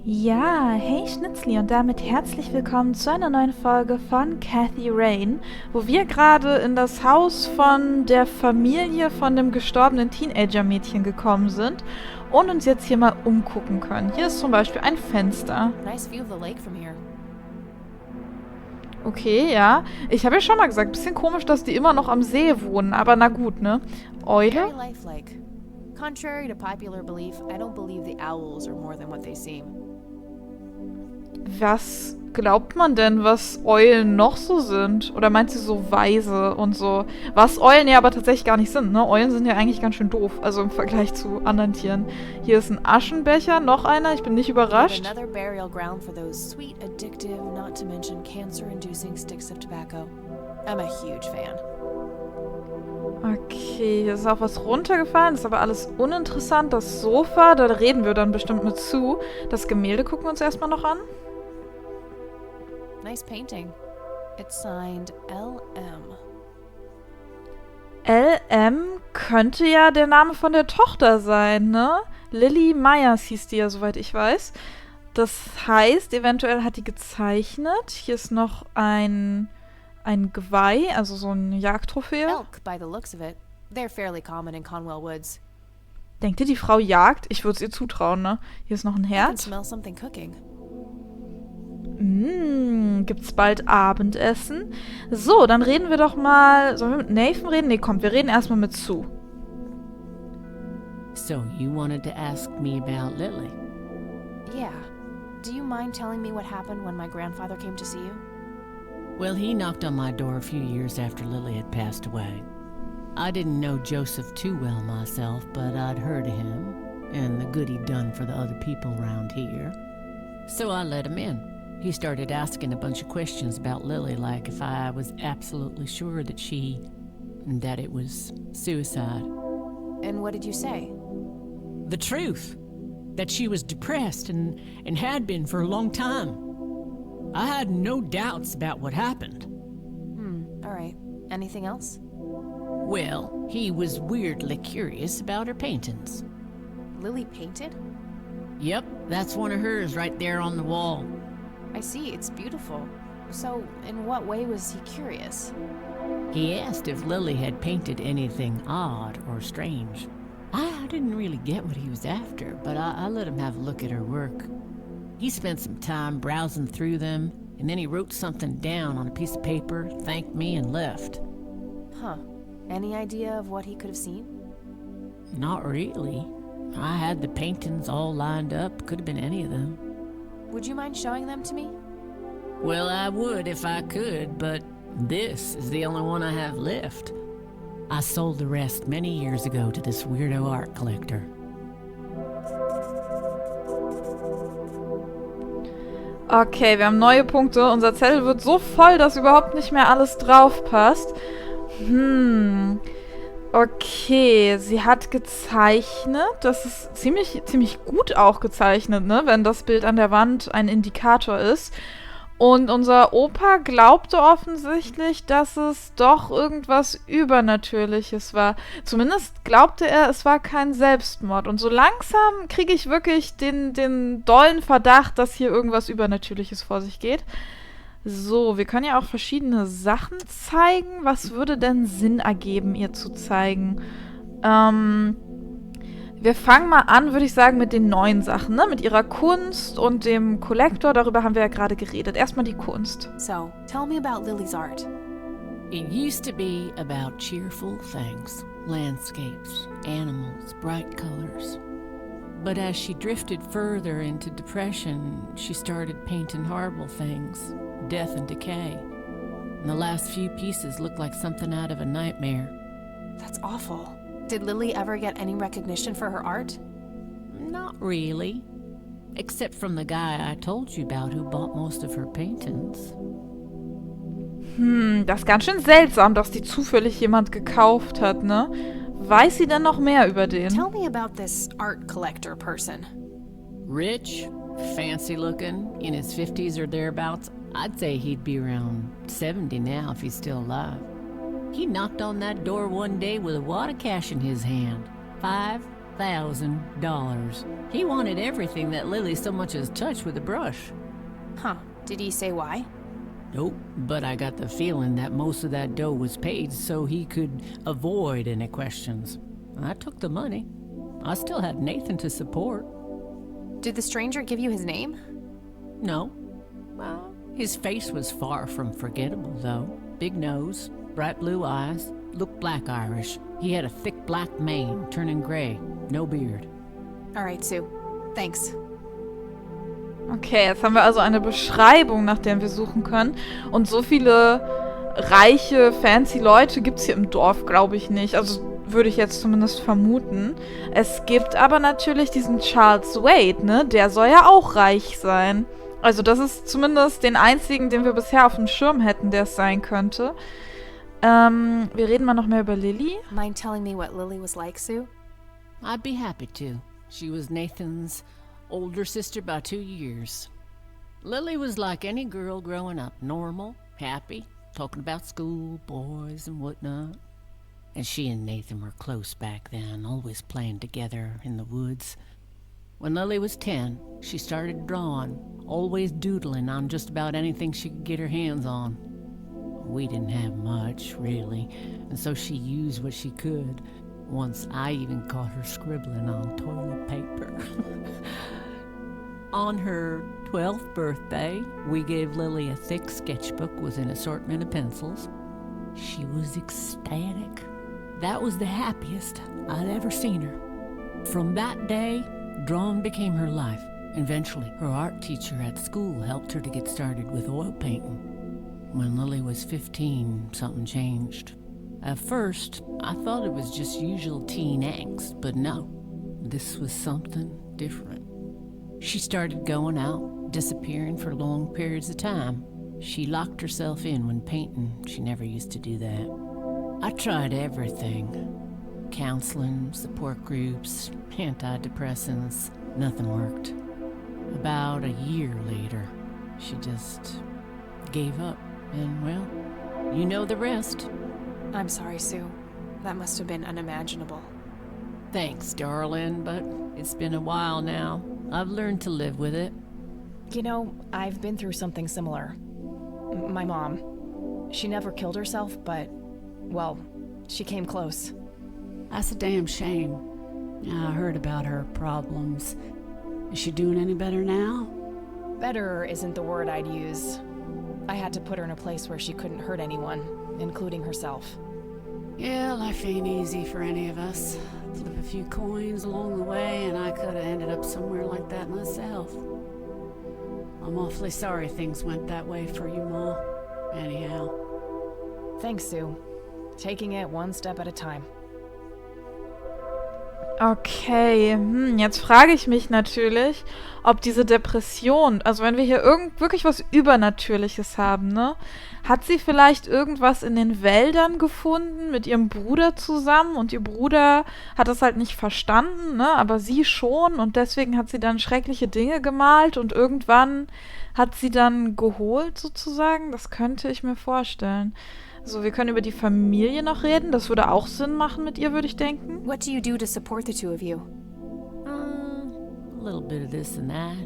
Ja, hey Schnitzli und damit herzlich willkommen zu einer neuen Folge von Cathy Rain, wo wir gerade in das Haus von der Familie von dem gestorbenen Teenager-Mädchen gekommen sind und uns jetzt hier mal umgucken können. Hier ist zum Beispiel ein Fenster. Nice view of the lake from here. Okay, ja. Ich habe ja schon mal gesagt, bisschen komisch, dass die immer noch am See wohnen, aber na gut, ne? Very Eule? lifelike. Contrary to popular belief, I don't believe the owls are more than what they seem. Was glaubt man denn, was Eulen noch so sind? Oder meint sie so weise und so? Was Eulen ja aber tatsächlich gar nicht sind, ne? Eulen sind ja eigentlich ganz schön doof, also im Vergleich zu anderen Tieren. Hier ist ein Aschenbecher, noch einer, ich bin nicht überrascht. Another burial ground for those sweet, addictive, not to mention cancer-inducing sticks of tobacco. I'm a huge fan. Okay, hier ist auch was runtergefallen, ist aber alles uninteressant. Das Sofa, da reden wir dann bestimmt mit zu. Das Gemälde gucken wir uns erstmal noch an. Nice painting. It's signed LM. LM könnte ja der Name von der Tochter sein, ne? Lily Myers hieß die ja, soweit ich weiß. Das heißt, eventuell hat die gezeichnet. Hier ist noch ein Geweih, also so eine Jagdtrophäe. Elk, by the looks of it. They're fairly common in Conwell Woods. Denkt ihr, die Frau jagt? Ich würde es ihr zutrauen, ne? Hier ist noch ein I can Herz. smell something cooking. Gibt's bald Abendessen? So, dann reden wir doch mal. Sollen wir mit Nathan reden? Nee, komm, wir reden erstmal mit Sue. So you wanted to ask me about Lily? Yeah. Do you mind telling me what happened when my grandfather came to see you? Well, he knocked on my door a few years after Lily had passed away. I didn't know Joseph too well myself, but I'd heard of him and the good he'd done for the other people around here. So I let him in. He started asking a bunch of questions about Lily, like if I was absolutely sure that it was suicide. And what did you say? The truth. That she was depressed and had been for a long time. I had no doubts about what happened. All right. Anything else? Well, he was weirdly curious about her paintings. Lily painted? Yep, that's one of hers right there on the wall. I see, it's beautiful. So, in what way was he curious? He asked if Lily had painted anything odd or strange. I didn't really get what he was after, but I let him have a look at her work. He spent some time browsing through them, and then he wrote something down on a piece of paper, thanked me, and left. Huh. Any idea of what he could have seen? Not really. I had the paintings all lined up. Could have been any of them. Would you mind showing them to me? Well, I would if I could, but this is the only one I have left. I sold the rest many years ago to this weirdo art collector. Okay, wir haben neue Punkte. Unser Zettel wird so voll, dass überhaupt nicht mehr alles drauf passt. Okay, sie hat gezeichnet. Das ist ziemlich gut auch gezeichnet, ne? Wenn das Bild an der Wand ein Indikator ist. Und unser Opa glaubte offensichtlich, dass es doch irgendwas Übernatürliches war. Zumindest glaubte er, es war kein Selbstmord. Und so langsam kriege ich wirklich den dollen Verdacht, dass hier irgendwas Übernatürliches vor sich geht. So, wir können ja auch verschiedene Sachen zeigen. Was würde denn Sinn ergeben, ihr zu zeigen? Wir fangen mal an, würde ich sagen, mit den neuen Sachen, ne? Mit ihrer Kunst und dem Kollektor. Darüber haben wir ja gerade geredet. Erstmal die Kunst. So, tell me about Lily's art. It used to be about cheerful things, landscapes, animals, bright colors. But as she drifted further into depression, she started painting horrible things, death and decay. And the last few pieces look like something out of a nightmare. That's awful. Did Lily ever get any recognition for her art? Not really. Except from the guy I told you about who bought most of her paintings. Das ist ganz schön seltsam, dass die zufällig jemand gekauft hat, ne? Weiß sie denn noch mehr über den? Tell me about this art collector person. Rich, fancy looking, in his 50s or thereabouts. I'd say he'd be around 70 now if he's still alive. He knocked on that door one day with a wad of cash in his hand. 5 $1,000. He wanted everything that Lily so much as touched with a brush. Huh. Did he say why? Nope, but I got the feeling that most of that dough was paid so he could avoid any questions. I took the money. I still had Nathan to support. Did the stranger give you his name? No. Well, his face was far from forgettable, though. Big nose, bright blue eyes, looked black Irish. He had a thick black mane, turning gray, no beard. Alright, Sue. Thanks. Okay, jetzt haben wir also eine Beschreibung, nach der wir suchen können. Und so viele reiche, fancy Leute gibt es hier im Dorf, glaube ich nicht. Also würde ich jetzt zumindest vermuten. Es gibt aber natürlich diesen Charles Wade, ne? Der soll ja auch reich sein. Also das ist zumindest den einzigen, den wir bisher auf dem Schirm hätten, der es sein könnte. Wir reden mal noch mehr über Lily. Mind telling me what Lily was like, Sue? I'd be happy to. She was Nathan's older sister by 2 years. Lily was like any girl growing up, normal, happy, talking about school, boys, and whatnot. And she and Nathan were close back then, always playing together in the woods. When Lily was 10, she started drawing, always doodling on just about anything she could get her hands on. We didn't have much, really, and so she used what she could. Once I even caught her scribbling on toilet paper. On her 12th birthday, we gave Lily a thick sketchbook with an assortment of pencils. She was ecstatic. That was the happiest I'd ever seen her. From that day, drawing became her life. Eventually, her art teacher at school helped her to get started with oil painting. When Lily was 15, something changed. At first, I thought it was just usual teen angst, but no, this was something different. She started going out, disappearing for long periods of time. She locked herself in when painting. She never used to do that. I tried everything. Counseling, support groups, antidepressants. Nothing worked. About a year later, she just gave up. And, well, you know the rest. I'm sorry, Sue. That must have been unimaginable. Thanks, darling, but it's been a while now. I've learned to live with it. You know, I've been through something similar. My mom. She never killed herself, but, well, she came close. That's a damn shame. I heard about her problems. Is she doing any better now? Better isn't the word I'd use. I had to put her in a place where she couldn't hurt anyone, including herself. Yeah, life ain't easy for any of us. Flip a few coins along the way, and I could have ended up somewhere like that myself. I'm awfully sorry things went that way for you, Ma. Anyhow. Thanks, Sue. Taking it one step at a time. Okay, jetzt frage ich mich natürlich, ob diese Depression, also wenn wir hier wirklich was Übernatürliches haben, ne? Hat sie vielleicht irgendwas in den Wäldern gefunden mit ihrem Bruder zusammen und ihr Bruder hat das halt nicht verstanden, ne? Aber sie schon und deswegen hat sie dann schreckliche Dinge gemalt und irgendwann hat sie dann geholt sozusagen? Das könnte ich mir vorstellen. So, wir können über die Familie noch reden. Das würde auch Sinn machen mit ihr, würde ich denken. What do you do to support the two of you? A little bit of this and that.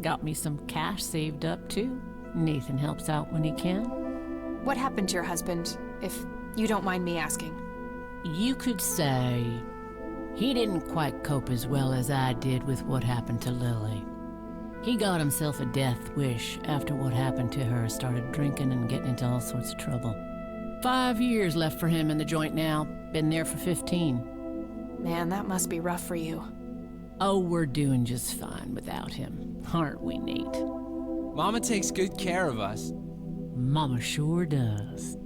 Got me some cash saved up, too. Nathan helps out when he can. What happened to your husband, if you don't mind me asking? You could say he didn't quite cope as well as I did with what happened to Lily. He got himself a death wish after what happened to her, started drinking and getting into all sorts of trouble. 5 years left for him in the joint now. Been there for 15. Man, that must be rough for you. Oh, we're doing just fine without him, aren't we, Nate? Mama takes good care of us. Mama sure does.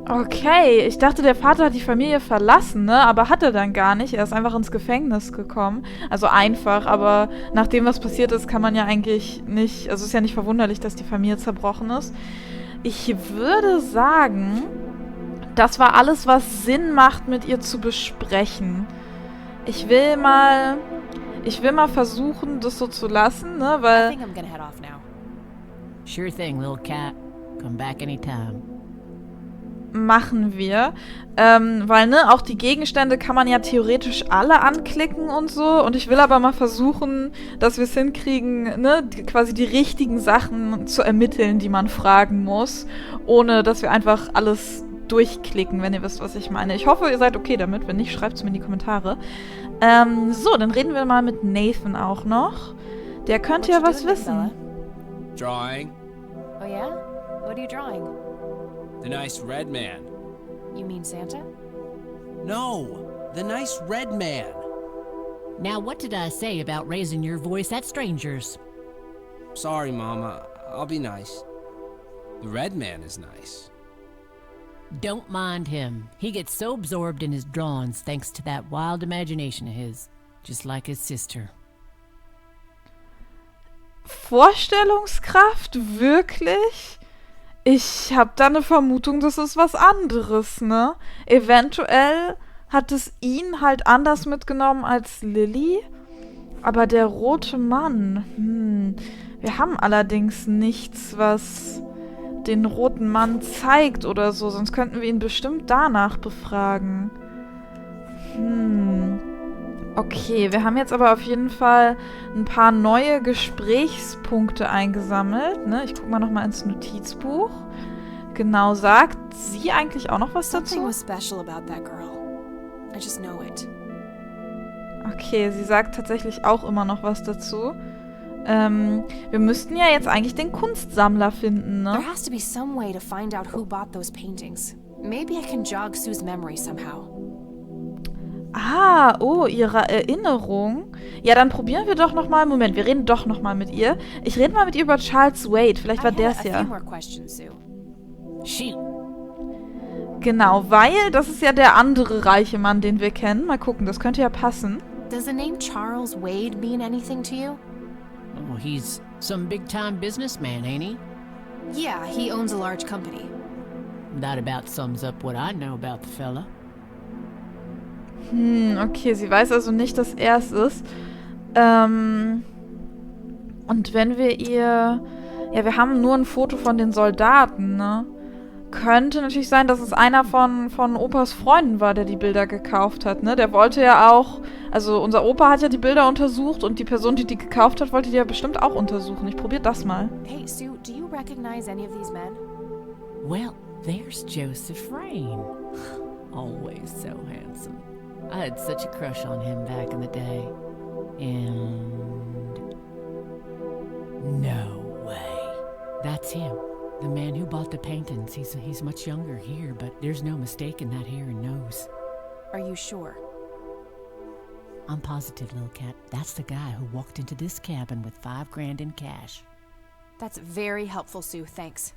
Okay, ich dachte, der Vater hat die Familie verlassen, ne? Aber hat er dann gar nicht. Er ist einfach ins Gefängnis gekommen. Also einfach, aber nach dem, was passiert ist, kann man ja eigentlich nicht... Also es ist ja nicht verwunderlich, dass die Familie zerbrochen ist. Ich würde sagen, das war alles, was Sinn macht, mit ihr zu besprechen. Ich will mal versuchen, das so zu lassen, ne, I weil... think I'm gonna head off now. Sure thing, little cat. Come back anytime. machen wir. Weil, ne, auch die Gegenstände kann man ja theoretisch alle anklicken und so. Und ich will aber mal versuchen, dass wir es hinkriegen, ne, quasi die richtigen Sachen zu ermitteln, die man fragen muss. Ohne, dass wir einfach alles durchklicken, wenn ihr wisst, was ich meine. Ich hoffe, ihr seid okay damit. Wenn nicht, schreibt es mir in die Kommentare. So, dann reden wir mal mit Nathan auch noch. Der könnte ja was wissen. Drawing. Oh yeah? What are you drawing? The nice red man. You mean Santa? No, the nice red man. Now, what did I say about raising your voice at strangers? Sorry, Mama. I'll be nice. The red man is nice. Don't mind him. He gets so absorbed in his drawings thanks to that wild imagination of his, just like his sister. Vorstellungskraft? Wirklich? Ich habe da eine Vermutung, das ist was anderes, ne? Eventuell hat es ihn halt anders mitgenommen als Lily. Aber der rote Mann, wir haben allerdings nichts, was den roten Mann zeigt oder so, sonst könnten wir ihn bestimmt danach befragen. Okay, wir haben jetzt aber auf jeden Fall ein paar neue Gesprächspunkte eingesammelt, ne? Ich guck mal nochmal ins Notizbuch. Genau, sagt sie eigentlich auch noch was Something dazu? was special about that girl. I just know it. Okay, sie sagt tatsächlich auch immer noch was dazu. Wir müssten ja jetzt eigentlich den Kunstsammler finden, ne? There has to be some way to find out who bought those paintings. Maybe I can jog Sue's memory somehow. Ah, oh, ihre Erinnerung. Ja, dann probieren wir doch nochmal. Moment, wir reden doch nochmal mit ihr. Ich rede mal mit ihr über Charles Wade. Vielleicht war I der had es a ja. few more questions, Sue. Shoot. Genau, weil das ist ja der andere reiche Mann, den wir kennen. Mal gucken, das könnte ja passen. Does the name Charles Wade mean anything to you? Oh, he's some big-time businessman, ain't he? Yeah, he owns a large company. That about sums up what I know about the fella. Okay, sie weiß also nicht, dass er es ist. Und wenn wir ihr... Ja, wir haben nur ein Foto von den Soldaten, ne? Könnte natürlich sein, dass es einer von Opas Freunden war, der die Bilder gekauft hat, ne? Der wollte ja auch... Also unser Opa hat ja die Bilder untersucht und die Person, die gekauft hat, wollte die ja bestimmt auch untersuchen. Ich probiere das mal. Hey, Sue, do you recognize any of these men? Well, there's Joseph Rain. Always so handsome. I had such a crush on him back in the day. And... no way. That's him. The man who bought the paintings. He's much younger here, but there's no mistaking that hair and nose. Are you sure? I'm positive, little cat. That's the guy who walked into this cabin with $5 grand in cash. That's very helpful, Sue. Thanks.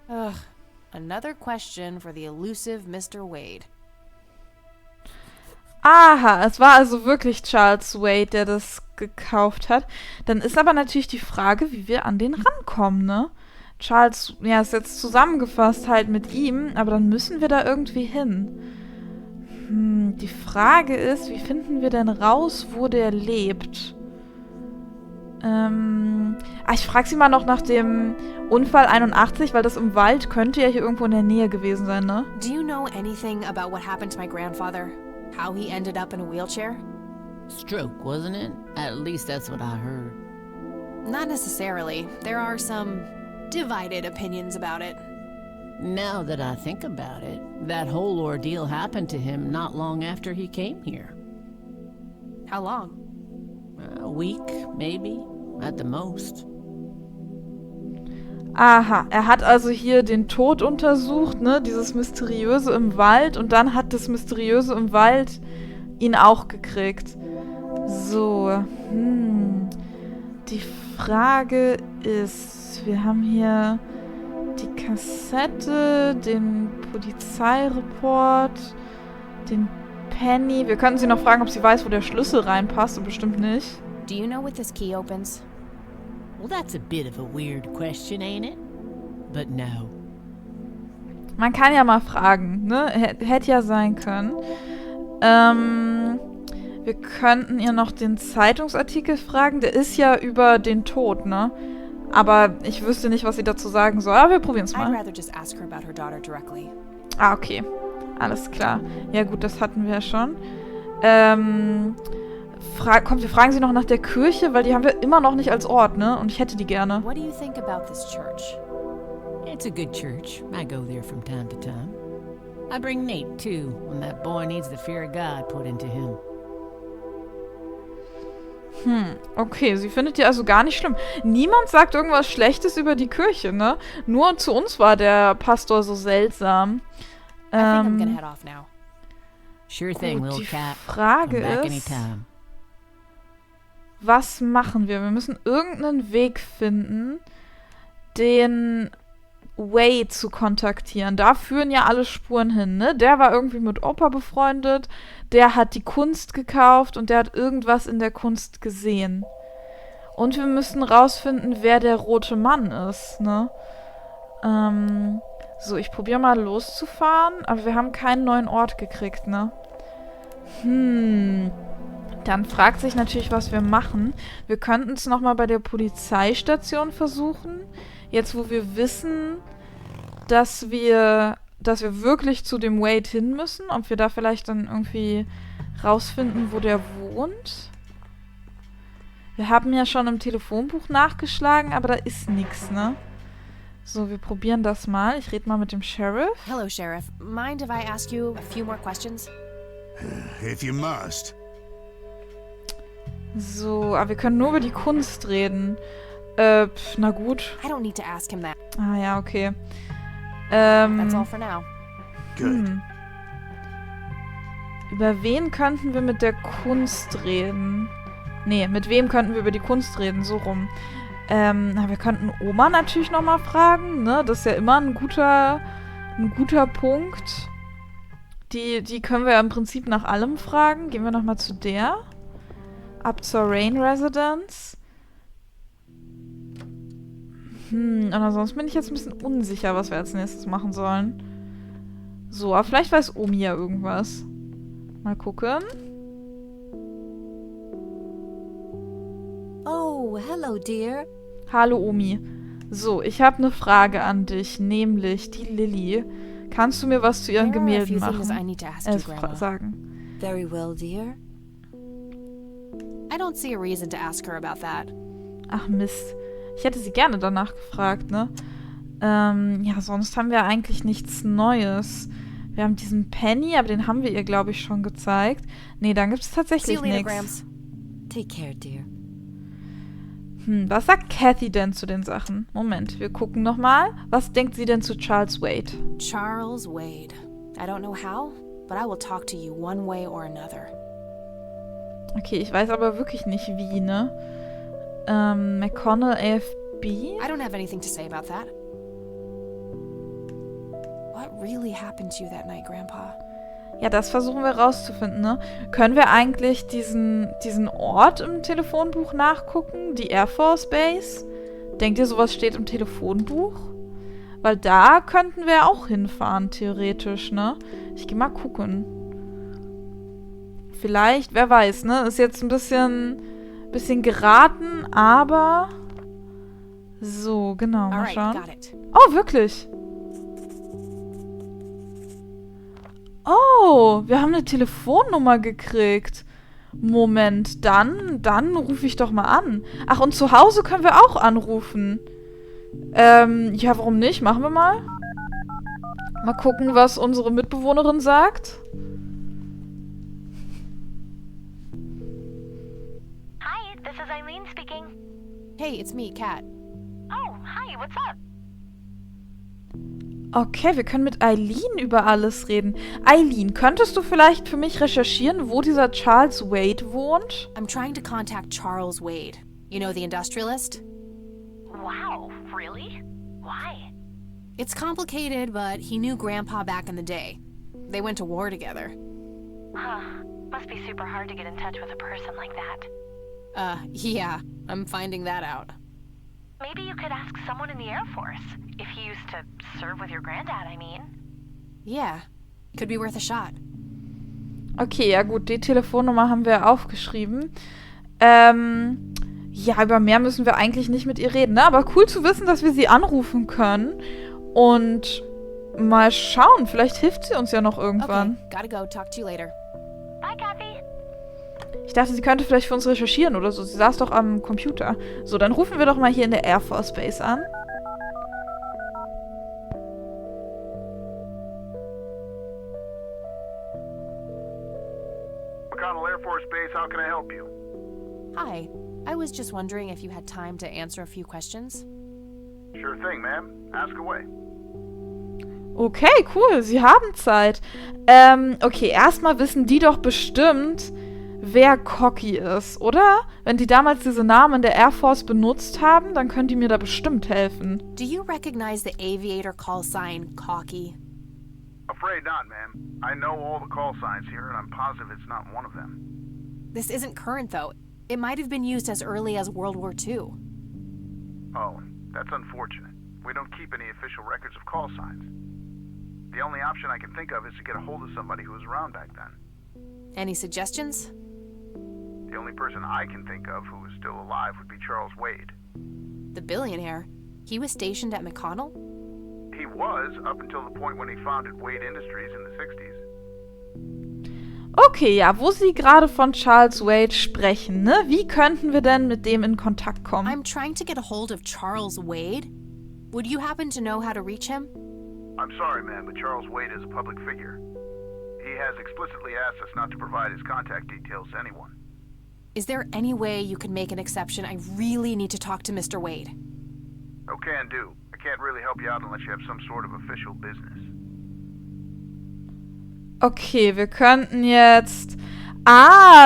Ugh. Another question for the elusive Mr. Wade. Aha, es war also wirklich Charles Wade, der das gekauft hat. Dann ist aber natürlich die Frage, wie wir an den rankommen, ne? Charles, ja, ist jetzt zusammengefasst halt mit ihm, aber dann müssen wir da irgendwie hin. Die Frage ist, wie finden wir denn raus, wo der lebt? Ich frage sie mal noch nach dem Unfall 81, weil das im Wald könnte ja hier irgendwo in der Nähe gewesen sein, ne? Do you know anything about what happened to my grandfather? How he ended up in a wheelchair? Stroke, wasn't it? At least that's what I heard. Not necessarily. There are some divided opinions about it. Now that I think about it, that whole ordeal happened to him not long after he came here. How long? A week, maybe, at the most. Aha, er hat also hier den Tod untersucht, ne, dieses Mysteriöse im Wald, und dann hat das Mysteriöse im Wald ihn auch gekriegt. So, die Frage ist, wir haben hier die Kassette, den Polizeireport, den Penny. Wir können sie noch fragen, ob sie weiß, wo der Schlüssel reinpasst, und bestimmt nicht. Do you know what this key opens? Well, that's a bit of a weird question, ain't it? But no. Man kann ja mal fragen, ne? Hätte ja sein können. Wir könnten ihr noch den Zeitungsartikel fragen. Der ist ja über den Tod, ne? Aber ich wüsste nicht, was sie dazu sagen soll. Aber wir probieren es I'd mal. rather just ask her about her daughter directly. Ah, okay. Alles klar. Ja gut, das hatten wir ja schon. Wir fragen sie noch nach der Kirche, weil die haben wir immer noch nicht als Ort, ne? Und ich hätte die gerne. What do you think about this church? It's a good church. I go there from time to time. I bring Nate, too, when that boy needs the fear of God put into him. Okay, sie findet die also gar nicht schlimm. Niemand sagt irgendwas Schlechtes über die Kirche, ne? Nur zu uns war der Pastor so seltsam. I think I'm gonna head off now. Sure thing, Gut, little die cat. Frage Come back ist, anytime. was machen wir? Wir müssen irgendeinen Weg finden, den Wade zu kontaktieren. Da führen ja alle Spuren hin, ne? Der war irgendwie mit Opa befreundet, der hat die Kunst gekauft und der hat irgendwas in der Kunst gesehen. Und wir müssen rausfinden, wer der rote Mann ist, ne? So, ich probiere mal loszufahren, aber wir haben keinen neuen Ort gekriegt, ne? Dann fragt sich natürlich, was wir machen. Wir könnten es nochmal bei der Polizeistation versuchen. Jetzt, wo wir wissen, dass wir wirklich zu dem Wade hin müssen. Ob wir da vielleicht dann irgendwie rausfinden, wo der wohnt. Wir haben ja schon im Telefonbuch nachgeschlagen, aber da ist nichts, ne? So, wir probieren das mal. Ich rede mal mit dem Sheriff. Hello, Sheriff. Mind if I ask you a few more questions? If you must. So, aber wir können nur über die Kunst reden. Na gut. I don't need to ask him that. Ah ja, okay. That's all for now. Good. Über wen könnten wir mit der Kunst reden? Nee, mit wem könnten wir über die Kunst reden? So rum. Na, wir könnten Oma natürlich nochmal fragen, ne? Das ist ja immer ein guter Punkt. Die können wir ja im Prinzip nach allem fragen. Gehen wir nochmal zu der. Ab zur Rain Residence. Und ansonsten bin ich jetzt ein bisschen unsicher, was wir als nächstes machen sollen. So, aber vielleicht weiß Omi ja irgendwas. Mal gucken. Oh, hello, dear. Hallo Omi. So, ich habe eine Frage an dich, nämlich die Lilly. Kannst du mir was zu ihren There are a Gemälden few things I machen? need to ask you, Grandma. Sagen. Very well, dear. I don't see a reason to ask her about that. Ach Mist. Ich hätte sie gerne danach gefragt, ne? Ja, sonst haben wir eigentlich nichts Neues. Wir haben diesen Penny, aber den haben wir ihr, glaube ich, schon gezeigt. Nee, dann gibt es See tatsächlich you later, nichts. Gramps. Take care, dear. Was sagt Kathy denn zu den Sachen? Moment, wir gucken nochmal. Was denkt sie denn zu Charles Wade? Charles Wade. I don't know how, but I will talk to you one way or another. Okay, ich weiß aber wirklich nicht wie, ne? McConnell AFB? I don't have anything to say about that. What really happened to you that night, Grandpa? Ja, das versuchen wir rauszufinden, ne? Können wir eigentlich diesen Ort im Telefonbuch nachgucken? Die Air Force Base? Denkt ihr, sowas steht im Telefonbuch? Weil da könnten wir auch hinfahren, theoretisch, ne? Ich geh mal gucken. Vielleicht, wer weiß, ne? Ist jetzt ein bisschen geraten, aber... So, genau, mal Alright, schauen. got it. Oh, wirklich? Oh, wir haben eine Telefonnummer gekriegt. Moment, dann rufe ich doch mal an. Ach, und zu Hause können wir auch anrufen. Ja, warum nicht? Machen wir mal. Mal gucken, was unsere Mitbewohnerin sagt. Hi, this is Eileen speaking. Hey, it's me, Kat. Oh, hi, what's up? Okay, wir können mit Eileen über alles reden. Eileen, könntest du vielleicht für mich recherchieren, wo dieser Charles Wade wohnt? I'm trying to contact Charles Wade. You know, the industrialist? Wow, really? Why? It's complicated, but he knew Grandpa back in the day. They went to war together. Huh. Must be super hard to get in touch with a person like that. Yeah, I'm finding that out. Maybe you could ask someone in the Air Force. If he used to serve with your granddad, I mean. Yeah, could be worth a shot. Okay, ja gut, die Telefonnummer haben wir aufgeschrieben. Ja, über mehr müssen wir eigentlich nicht mit ihr reden, ne? Aber cool zu wissen, dass wir sie anrufen können. Und mal schauen. Vielleicht hilft sie uns ja noch irgendwann. Okay, gotta go. Talk to you later. Bye, Kathy. Ich dachte, sie könnte vielleicht für uns recherchieren oder so. Sie saß doch am Computer. So, dann rufen wir doch mal hier in der Air Force Base an. McConnell Air Force Base, how can I help you? Hi. I was just wondering if you had time to answer a few questions. Sure thing, ma'am. Ask away. Okay, cool. Sie haben Zeit. Okay, erstmal wissen die doch bestimmt, wer Cocky ist, oder? Wenn die damals diese Namen in der Air Force benutzt haben, dann können die mir da bestimmt helfen. Do you recognize the aviator call sign, Cocky? Afraid not, ma'am. I know all the call signs here, and I'm positive it's not one of them. This isn't current, though. It might have been used as early as World War II. Oh, that's unfortunate. We don't keep any official records of call signs. The only option I can think of is to get a hold of somebody who was around back then. Any suggestions? The only person I can think of who is still alive would be Charles Wade. The billionaire? He was stationed at McConnell? He was, up until the point when he founded Wade Industries in the 60s. Okay, ja, wo Sie gerade von Charles Wade sprechen, ne? Wie könnten wir denn mit dem in Kontakt kommen? I'm trying to get a hold of Charles Wade. Would you happen to know how to reach him? I'm sorry, ma'am, but Charles Wade is a public figure. He has explicitly asked us not to provide his contact details to anyone. Is there any way you could make an exception? I really need to talk to Mr. Wade. Oh, can do. I can't really help you out unless you have some sort of official business. Okay, wir könnten jetzt...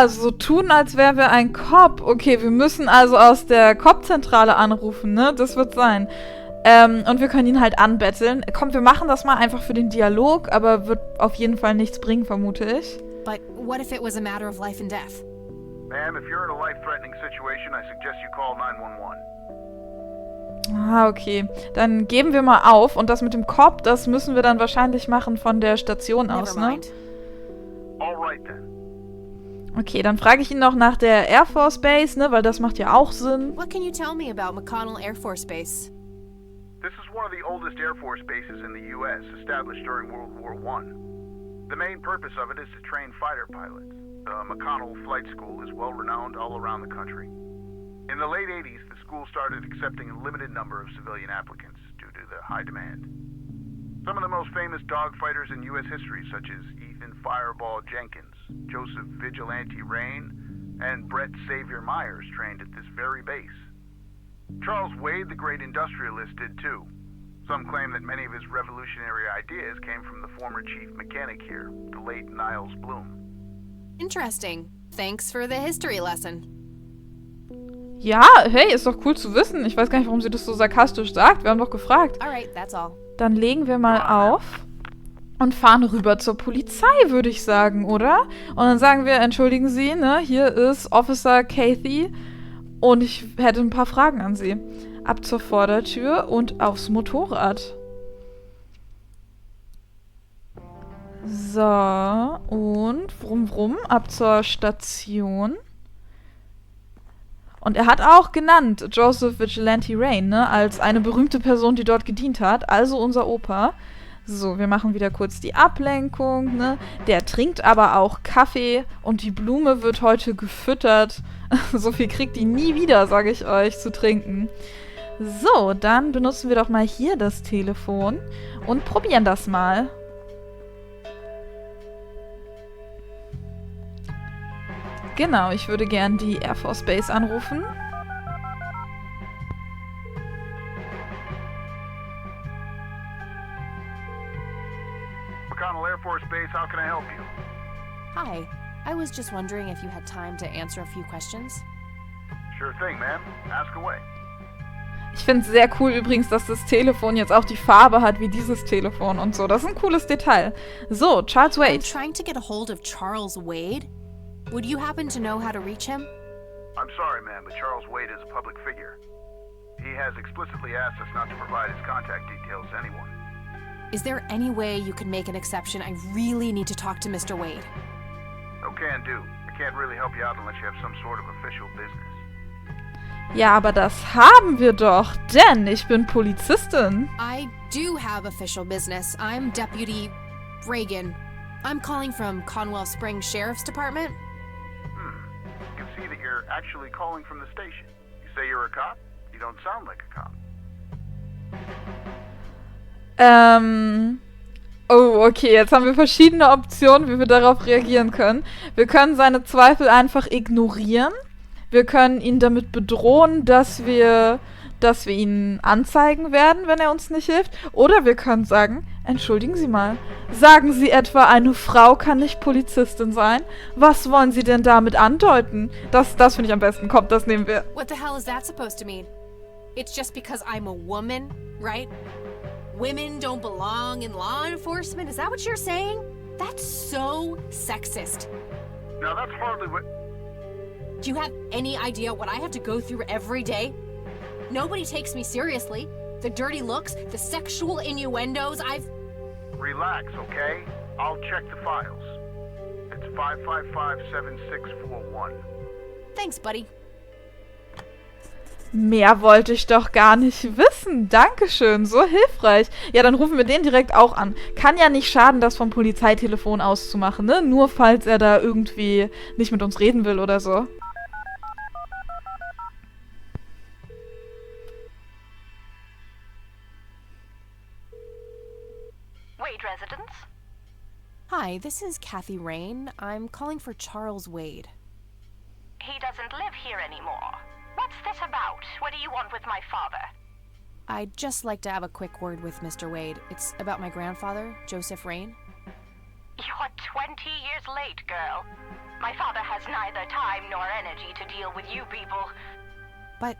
so tun, als wären wir ein Cop. Okay, wir müssen also aus der Cop-Zentrale anrufen, ne? Das wird sein. Und wir können ihn halt anbetteln. Komm, wir machen das mal einfach für den Dialog, aber wird auf jeden Fall nichts bringen, vermute ich. But what if it was a matter of life and death? Ma'am, if you're in a life-threatening situation, I suggest you call 911. Okay. Dann geben wir mal auf. Und das mit dem Cop, das müssen wir dann wahrscheinlich machen von der Station aus, ne? All right then. Okay, dann frage ich ihn noch nach der Air Force Base, ne? Weil das macht ja auch Sinn. What can you tell me about McConnell Air Force Base? This is one of the oldest Air Force bases in the U.S., established during World War I. The main purpose of it is to train fighter pilots. The McConnell Flight School is well-renowned all around the country. In the late 80s, the school started accepting a limited number of civilian applicants due to the high demand. Some of the most famous dogfighters in U.S. history, such as Ethan Fireball Jenkins, Joseph Vigilante Rain, and Brett Savior Myers trained at this very base. Charles Wade, the great industrialist, did too. Some claim that many of his revolutionary ideas came from the former chief mechanic here, the late Niles Bloom. Interesting. Thanks for the history lesson. Ja, hey, ist doch cool zu wissen. Ich weiß gar nicht, warum sie das so sarkastisch sagt. Wir haben doch gefragt. Alright, that's all. Dann legen wir mal auf und fahren rüber zur Polizei, würde ich sagen, oder? Und dann sagen wir, entschuldigen Sie, ne, hier ist Officer Kathy und ich hätte ein paar Fragen an Sie. Ab zur Vordertür und aufs Motorrad. So, und vroom, ab zur Station. Und er hat auch genannt Joseph Vigilante Rain, ne, als eine berühmte Person, die dort gedient hat, also unser Opa. So, wir machen wieder kurz die Ablenkung, ne. Der trinkt aber auch Kaffee und die Blume wird heute gefüttert. So viel kriegt die nie wieder, sage ich euch, zu trinken. So, dann benutzen wir doch mal hier das Telefon und probieren das mal. Genau, ich würde gern die Air Force Base anrufen. McConnell Air Force Base, how can I help you? Hi. I was just wondering if you had time to answer a few questions. Sure thing, ma'am. Ask away. Ich finde es sehr cool übrigens, dass das Telefon jetzt auch die Farbe hat wie dieses Telefon und so. Das ist ein cooles Detail. So, Charles Wade. I'm trying to get a hold of Charles Wade. Would you happen to know how to reach him? I'm sorry, ma'am, but Charles Wade is a public figure. He has explicitly asked us not to provide his contact details to anyone. Is there any way you could make an exception? I really need to talk to Mr. Wade. Oh, can do. I can't really help you out unless you have some sort of official business. Ja, aber das haben wir doch, denn ich bin Polizistin. I do have official business. I'm Deputy Reagan. I'm calling from Conwell Springs Sheriff's Department. You can see that you're actually calling from the station. You say you're a cop? You don't sound like a cop. Oh, okay, jetzt haben wir verschiedene Optionen, wie wir darauf reagieren können. Wir können seine Zweifel einfach ignorieren. Wir können ihn damit bedrohen, dass wir ihn anzeigen werden, wenn er uns nicht hilft. Oder wir können sagen, entschuldigen Sie mal, sagen Sie etwa, eine Frau kann nicht Polizistin sein? Was wollen Sie denn damit andeuten? Das finde ich am besten. Kommt, das nehmen wir. What the hell is that supposed to mean? It's just because I'm a woman, right? Women don't belong in law enforcement? Is that what you're saying? That's so sexist. Now, that's hardly what... Do you have any idea what I have to go through every day? Nobody takes me seriously. The dirty looks, the sexual innuendos, Relax, okay? I'll check the files. It's 555-7641. Thanks, buddy. Mehr wollte ich doch gar nicht wissen. Dankeschön, so hilfreich. Ja, dann rufen wir den direkt auch an. Kann ja nicht schaden, das vom Polizeitelefon auszumachen, ne? Nur falls er da irgendwie nicht mit uns reden will oder so. Wade residence? Hi, this is Kathy Rain. I'm calling for Charles Wade. He doesn't live here anymore. What's this about? What do you want with my father? I'd just like to have a quick word with Mr. Wade. It's about my grandfather, Joseph Rain. You're 20 years late, girl. My father has neither time nor energy to deal with you people. But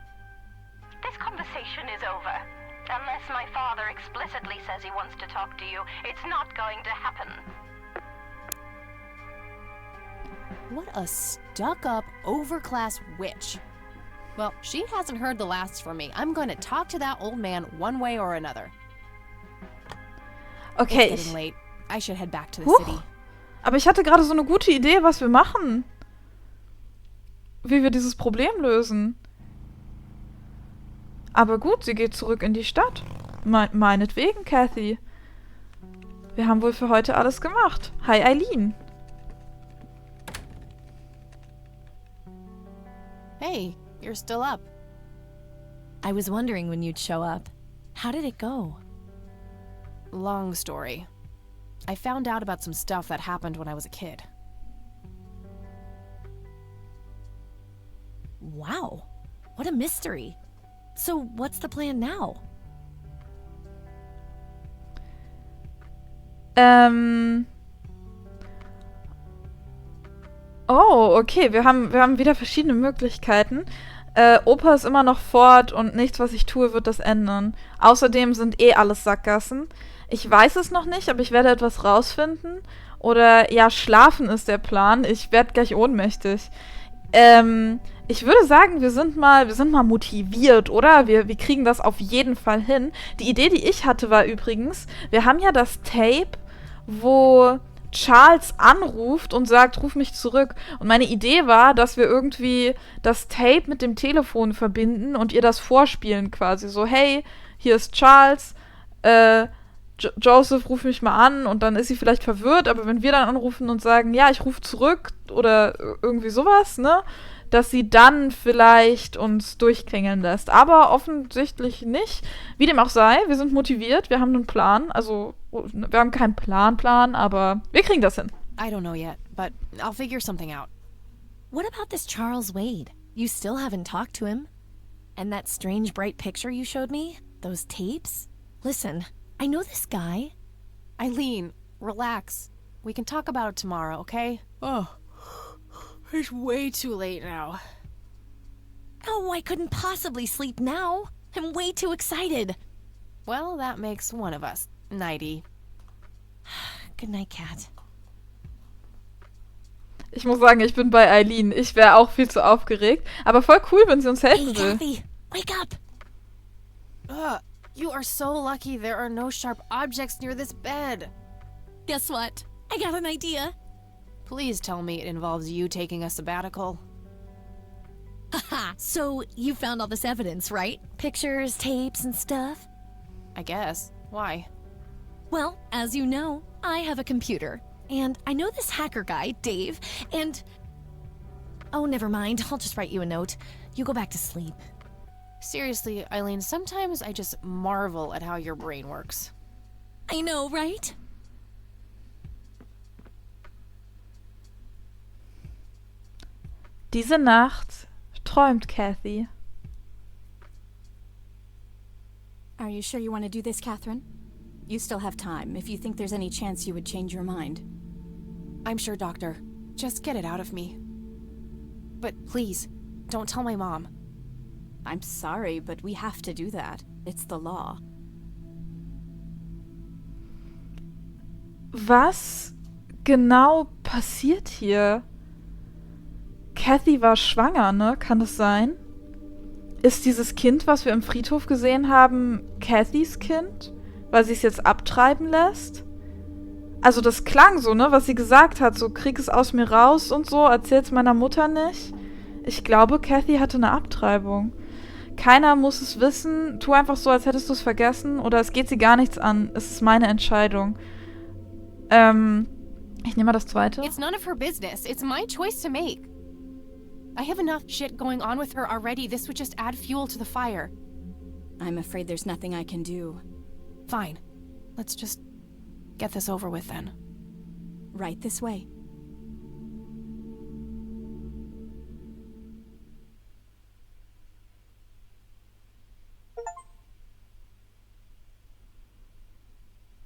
this conversation is over. Unless my father explicitly says he wants to talk to you, it's not going to happen. what a stuck-up, overclass witch. Well, she hasn't heard the last from me. I'm going to talk to that old man one way or another. Okay, It's getting late. I should head back to the city. Aber ich hatte gerade so eine gute Idee, was wir machen. Wie wir dieses Problem lösen. Aber gut, sie geht zurück in die Stadt. Meinetwegen, Kathy. Wir haben wohl für heute alles gemacht. Hi, Eileen. Hey, you're still up. I was wondering when you'd show up. How did it go? Long story. I found out about some stuff that happened when I was a kid. Wow. What a mystery. So what's the plan now? Oh, okay. Wir haben wieder verschiedene Möglichkeiten. Opa ist immer noch fort und nichts, was ich tue, wird das ändern. Außerdem sind alles Sackgassen. Ich weiß es noch nicht, aber ich werde etwas rausfinden. Oder, ja, schlafen ist der Plan. Ich werde gleich ohnmächtig. Ich würde sagen, wir sind mal motiviert, oder? Wir kriegen das auf jeden Fall hin. Die Idee, die ich hatte, war übrigens, wir haben ja das Tape, wo Charles anruft und sagt, ruf mich zurück. Und meine Idee war, dass wir irgendwie das Tape mit dem Telefon verbinden und ihr das vorspielen quasi. So, hey, hier ist Charles, Joseph, ruf mich mal an, und dann ist sie vielleicht verwirrt, aber wenn wir dann anrufen und sagen, ja, ich rufe zurück oder irgendwie sowas, ne, dass sie dann vielleicht uns durchklingeln lässt. Aber offensichtlich nicht. Wie dem auch sei, wir sind motiviert, wir haben einen Plan. Also, wir haben keinen Plan, aber wir kriegen das hin. I don't know yet, but I'll figure something out. What about this Charles Wade? You still haven't talked to him? And that strange bright picture you showed me? Those tapes? Listen, I know this guy. Eileen, relax. We can talk about it tomorrow, okay? Oh, it's way too late now. Oh, I couldn't possibly sleep now. I'm way too excited. Well, that makes one of us. Nighty. Good night, Cat. Ich muss sagen, ich bin bei Eileen. Ich wäre auch viel zu aufgeregt. Aber voll cool, wenn sie uns helfen will. Kathy, wake up! You are so lucky there are no sharp objects near this bed. Guess what? I got an idea. Please tell me it involves you taking a sabbatical. Haha, so you found all this evidence, right? Pictures, tapes, and stuff? I guess. Why? Well, as you know, I have a computer. And I know this hacker guy, Dave, and... Oh, never mind. I'll just write you a note. You go back to sleep. Seriously, Eileen, sometimes I just marvel at how your brain works. I know, right? Diese Nacht träumt Kathy. Are you sure you want to do this, Catherine? You still have time, if you think there's any chance you would change your mind. I'm sure, Doctor. Just get it out of me. But please, don't tell my mom. I'm sorry, but we have to do that. It's the law. Was genau passiert hier? Kathy war schwanger, ne? Kann das sein? Ist dieses Kind, was wir im Friedhof gesehen haben, Kathys Kind? Weil sie es jetzt abtreiben lässt? Also das klang so, ne? Was sie gesagt hat, so krieg es aus mir raus und so, erzähl's meiner Mutter nicht. Ich glaube, Kathy hatte eine Abtreibung. Keiner muss es wissen. Tu einfach so, als hättest du es vergessen. Oder es geht sie gar nichts an. Es ist meine Entscheidung. Ich nehme mal das zweite. It's none of her business. It's my choice to make. I have enough shit going on with her already. This would just add fuel to the fire. I'm afraid there's nothing I can do. Fine. Let's just get this over with then. Right this way.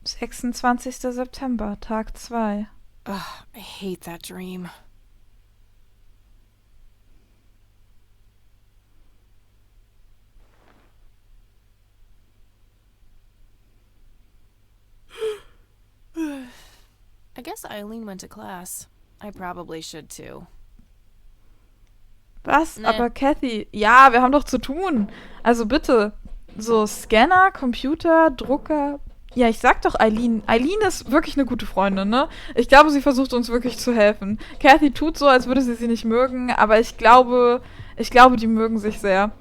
...26. September, Tag 2. Ugh, I hate that dream. I guess Eileen went to class. I probably should too. Was? Nee. Aber Kathy, ja, wir haben doch zu tun. Also bitte, so Scanner, Computer, Drucker. Ja, ich sag doch Eileen. Eileen ist wirklich eine gute Freundin, ne? Ich glaube, sie versucht uns wirklich zu helfen. Kathy tut so, als würde sie nicht mögen, aber ich glaube, die mögen sich sehr.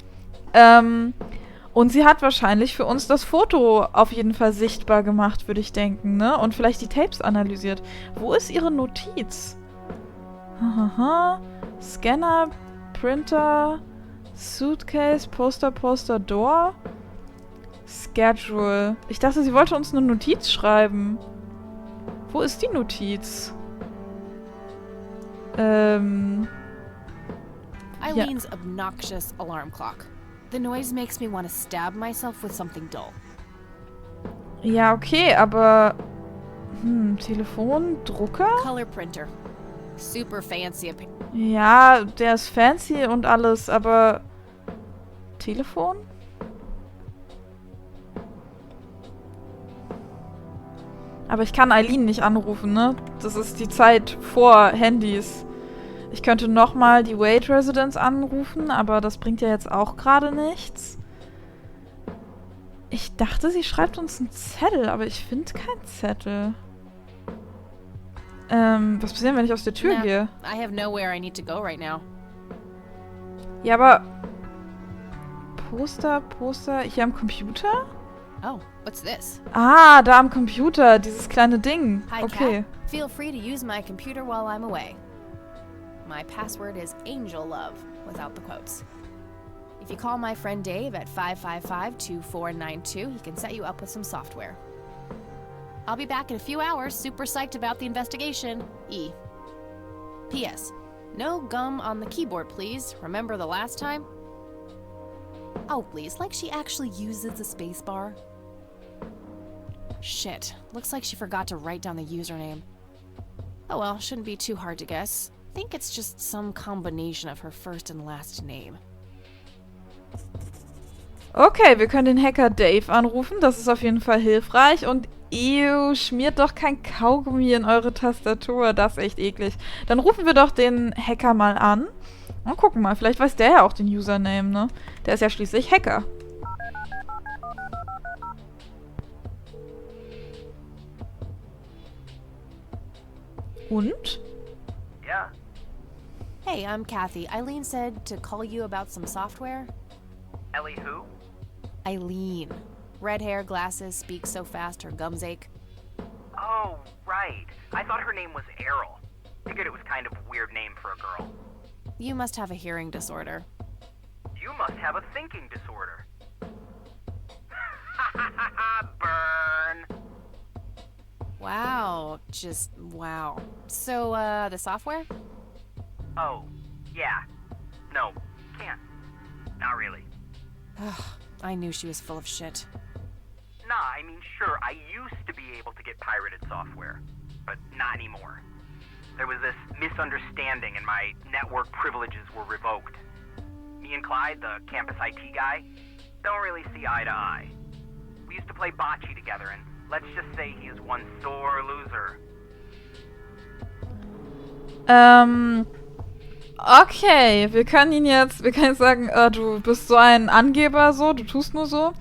Und sie hat wahrscheinlich für uns das Foto auf jeden Fall sichtbar gemacht, würde ich denken, ne? Und vielleicht die Tapes analysiert. Wo ist ihre Notiz? Hahaha. Scanner, Printer, Suitcase, Poster, Door. Schedule. Ich dachte, sie wollte uns eine Notiz schreiben. Wo ist die Notiz? Eileen's obnoxious alarm clock. The noise makes me want to stab myself with something dull. Ja, okay, aber... Telefon, Drucker? Color printer. Super fancy. Ja, der ist fancy und alles, aber... Telefon? Aber ich kann Eileen nicht anrufen, ne? Das ist die Zeit vor Handys. Ich könnte nochmal die Wade Residence anrufen, aber das bringt ja jetzt auch gerade nichts. Ich dachte, sie schreibt uns einen Zettel, aber ich finde keinen Zettel. Was passiert, wenn ich aus der Tür gehe? I have nowhere I need to go right now. Ja, aber... Poster, hier am Computer? Oh, what's this? Ah, da am Computer, dieses kleine Ding. Hi, Okay. Kat. Feel free to use my computer while I'm away. My password is AngelLove, without the quotes. If you call my friend Dave at 555-2492, he can set you up with some software. I'll be back in a few hours, super psyched about the investigation. E. P.S. No gum on the keyboard, please. Remember the last time? Oh, please, like she actually uses the spacebar. Shit, looks like she forgot to write down the username. Oh well, shouldn't be too hard to guess. I think it's just some combination of her first and last name. Okay, wir können den Hacker Dave anrufen. Das ist auf jeden Fall hilfreich. Und schmiert doch kein Kaugummi in eure Tastatur. Das ist echt eklig. Dann rufen wir doch den Hacker mal an. Und gucken mal, vielleicht weiß der ja auch den Username, ne? Der ist ja schließlich Hacker. Und? Ja. Hey, I'm Kathy. Eileen said to call you about some software. Ellie who? Eileen. Red hair, glasses, speaks so fast her gums ache. Oh, right. I thought her name was Errol. Figured it was kind of a weird name for a girl. You must have a hearing disorder. You must have a thinking disorder. Burn. Wow, just wow. So, the software? Oh, yeah. No, can't. Not really. I knew she was full of shit. Nah, I mean, sure, I used to be able to get pirated software, but not anymore. There was this misunderstanding and my network privileges were revoked. Me and Clyde, the campus IT guy, don't really see eye to eye. We used to play bocce together, and let's just say he is one sore loser. Okay, wir können jetzt sagen, du bist so ein Angeber, so, du tust nur so.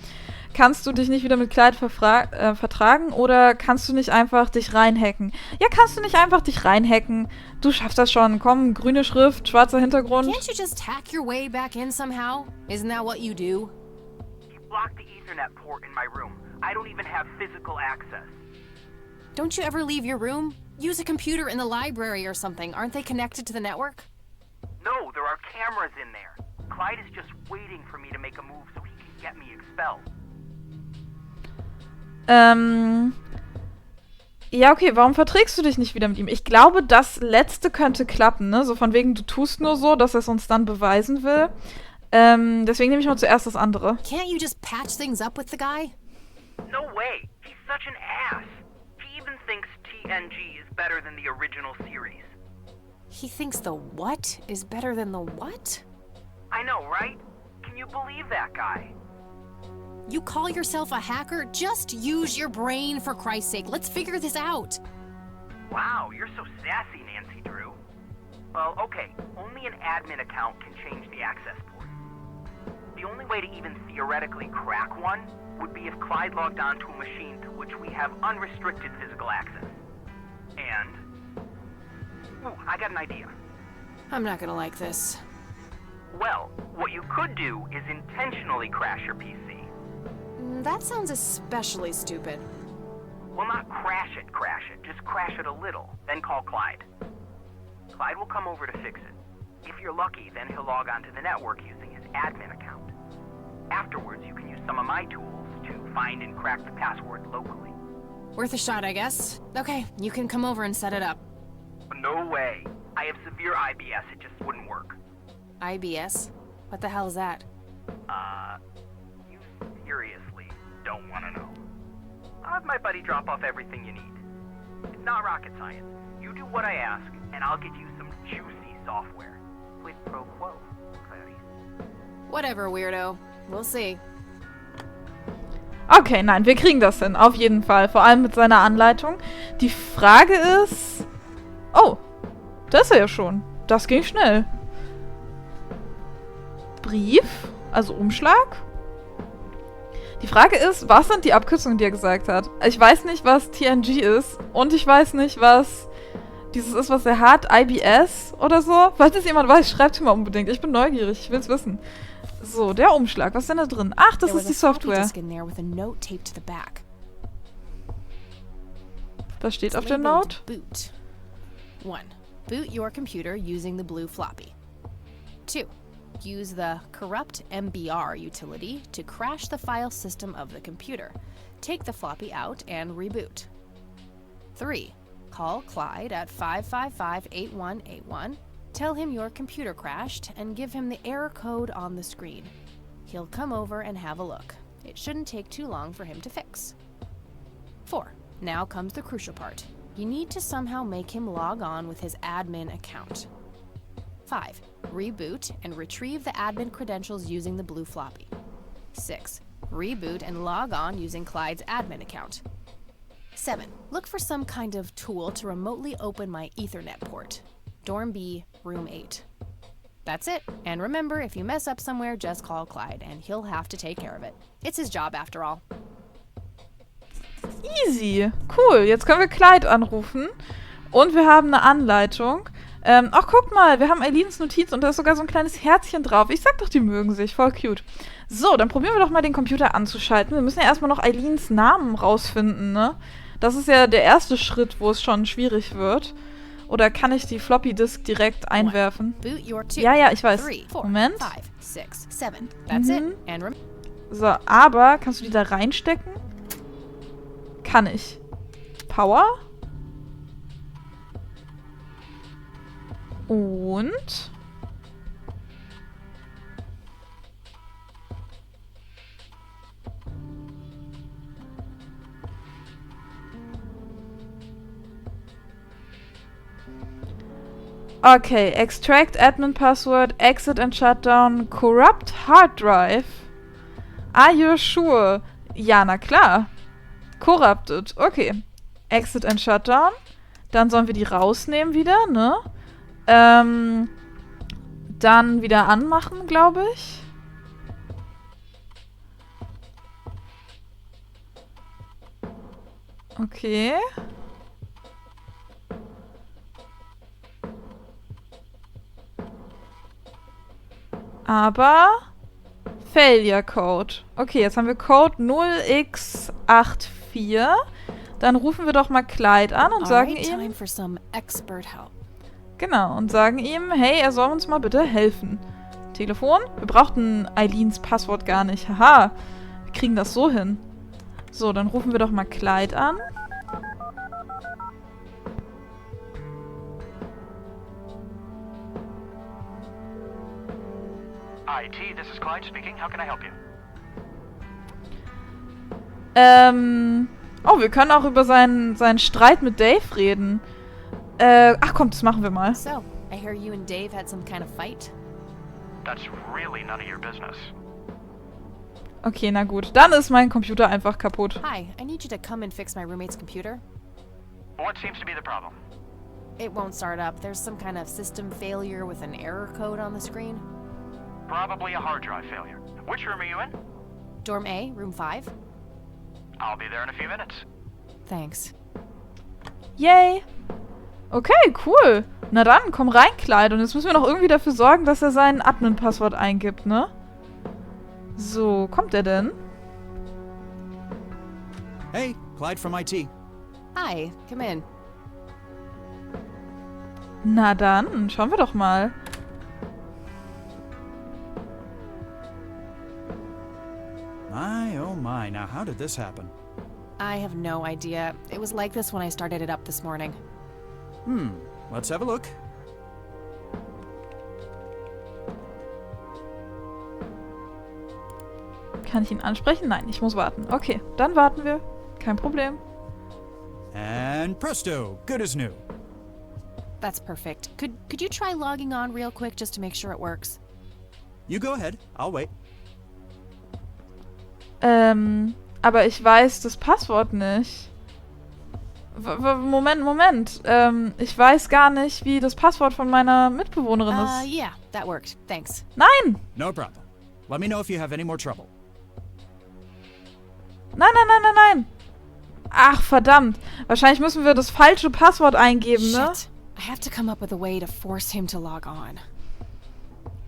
Kannst du dich nicht wieder mit Clyde vertragen oder kannst du nicht einfach dich reinhacken? Ja, kannst du nicht einfach dich reinhacken? Du schaffst das schon. Komm, grüne Schrift, schwarzer Hintergrund. Can't you just hack your way back in somehow? Isn't that what you do? He blocked the Ethernet port in my room. I don't even have physical access. Don't you ever leave your room? Use a computer in the library or something. Aren't they connected to the network? No, there are cameras in there. Clyde is just waiting for me to make a move so he can get me expelled. Ja, okay, warum verträgst du dich nicht wieder mit ihm? Ich glaube, das Letzte könnte klappen, ne? So von wegen, du tust nur so, dass er es uns dann beweisen will. Deswegen nehme ich mal zuerst das andere. Can't you just patch things up with the guy? No way. He's such an ass. He even thinks TNG is better than the original series. He thinks the what is better than the what? I know, right? Can you believe that guy? You call yourself a hacker? Just use your brain, for Christ's sake. Let's figure this out. Wow, you're so sassy, Nancy Drew. Well, okay, only an admin account can change the access port. The only way to even theoretically crack one would be if Clyde logged onto a machine to which we have unrestricted physical access. And... ooh, I got an idea. I'm not gonna like this. Well, what you could do is intentionally crash your PC. That sounds especially stupid. Well, not crash it, just crash it a little, then call Clyde. Clyde will come over to fix it. If you're lucky, then he'll log onto the network using his admin account. Afterwards, you can use some of my tools to find and crack the password locally. Worth a shot, I guess. Okay, you can come over and set it up. No way. I have severe IBS, it just wouldn't work. IBS? What the hell is that? You seriously don't want to know. I'll have my buddy drop off everything you need. It's not rocket science. You do what I ask, and I'll get you some juicy software. Quid pro quo, Clarice. Whatever, weirdo. We'll see. Okay, nein, wir kriegen das hin, auf jeden Fall. Vor allem mit seiner Anleitung. Die Frage ist... Oh, da ist er ja schon. Das ging schnell. Brief, also Umschlag. Die Frage ist, was sind die Abkürzungen, die er gesagt hat? Ich weiß nicht, was TNG ist und ich weiß nicht, was dieses ist, was er hat. IBS oder so. Falls es jemand weiß, schreibt mir unbedingt. Ich bin neugierig, ich will's wissen. So, der Umschlag, was ist denn da drin? Ach, das ist die Software. Was steht auf der Note? Boot. 1. Boot your computer using the blue floppy. 2. Use the corrupt MBR utility to crash the file system of the computer. Take the floppy out and reboot. 3. Call Clyde at 555-8181. Tell him your computer crashed and give him the error code on the screen. He'll come over and have a look. It shouldn't take too long for him to fix. 4. Now comes the crucial part. You need to somehow make him log on with his admin account. 5. Reboot and retrieve the admin credentials using the blue floppy. 6. Reboot and log on using Clyde's admin account. 7. Look for some kind of tool to remotely open my Ethernet port. Dorm B, room 8. That's it. And remember, if you mess up somewhere, just call Clyde, and he'll have to take care of it. It's his job after all. Easy. Cool. Jetzt können wir Clyde anrufen. Und wir haben eine Anleitung. Ach, guck mal, wir haben Eileens Notiz und da ist sogar so ein kleines Herzchen drauf. Ich sag doch, die mögen sich. Voll cute. So, dann probieren wir doch mal den Computer anzuschalten. Wir müssen ja erstmal noch Eileens Namen rausfinden, ne? Das ist ja der erste Schritt, wo es schon schwierig wird. Oder kann ich die Floppy Disk direkt einwerfen? Ja, ich weiß. Moment. So, aber kannst du die da reinstecken? Kann ich. Power. Und... Okay, extract admin password, exit and shutdown, corrupt hard drive. Are you sure? Ja, na klar. Corrupted, okay. Exit and shutdown. Dann sollen wir die rausnehmen wieder, ne? Dann wieder anmachen, glaube ich. Okay. Aber Failure Code. Okay, jetzt haben wir Code 0x84. Dann rufen wir doch mal Clyde an und sagen ihm... Genau, und sagen ihm, hey, er soll uns mal bitte helfen. Telefon? Wir brauchten Eileens Passwort gar nicht. Haha, wir kriegen das so hin. So, dann rufen wir doch mal Clyde an. IT, this is Clyde speaking. How can I help you? Oh, wir können auch über seinen Streit mit Dave reden. Ach komm, das machen wir mal. So, I hear you and Dave had some kind of fight. That's really none of your business. Okay, na gut. Dann ist mein Computer einfach kaputt. Hi, I need you to come and fix my roommate's computer. What seems to be the problem? It won't start up. There's some kind of system failure with an error code on the screen. Probably a hard drive failure. Which room are you in? Dorm A, room 5. I'll be there in a few minutes. Thanks. Yay! Okay, cool. Na dann, komm rein, Clyde. Und jetzt müssen wir noch irgendwie dafür sorgen, dass er sein Admin-Passwort eingibt, ne? So, kommt er denn? Hey, Clyde from IT. Hi, come in. Na dann, schauen wir doch mal. My, oh my, now how did this happen? I have no idea. It was like this when I started it up this morning. Let's have a look. Kann ich ihn ansprechen? Nein, ich muss warten. Okay, dann warten wir. Kein Problem. And presto, good as new. That's perfect. Could you try logging on real quick just to make sure it works? You go ahead, I'll wait. Aber ich weiß das Passwort nicht. Moment. Ich weiß gar nicht, wie das Passwort von meiner Mitbewohnerin ist. Yeah, that worked. Thanks. Nein! No problem. Let me know if you have any more trouble. Nein. Ach, verdammt. Wahrscheinlich müssen wir das falsche Passwort eingeben, ne? Shit. I have to come up with a way to force him to log on.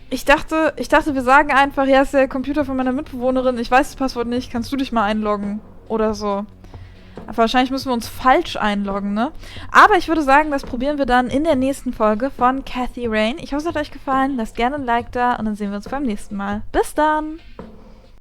Ich dachte, wir sagen einfach, ja, ist der Computer von meiner Mitbewohnerin, ich weiß das Passwort nicht, kannst du dich mal einloggen? Oder so. Aber wahrscheinlich müssen wir uns falsch einloggen, ne? Aber ich würde sagen, das probieren wir dann in der nächsten Folge von Kathy Rain. Ich hoffe, es hat euch gefallen. Lasst gerne ein Like da und dann sehen wir uns beim nächsten Mal. Bis dann!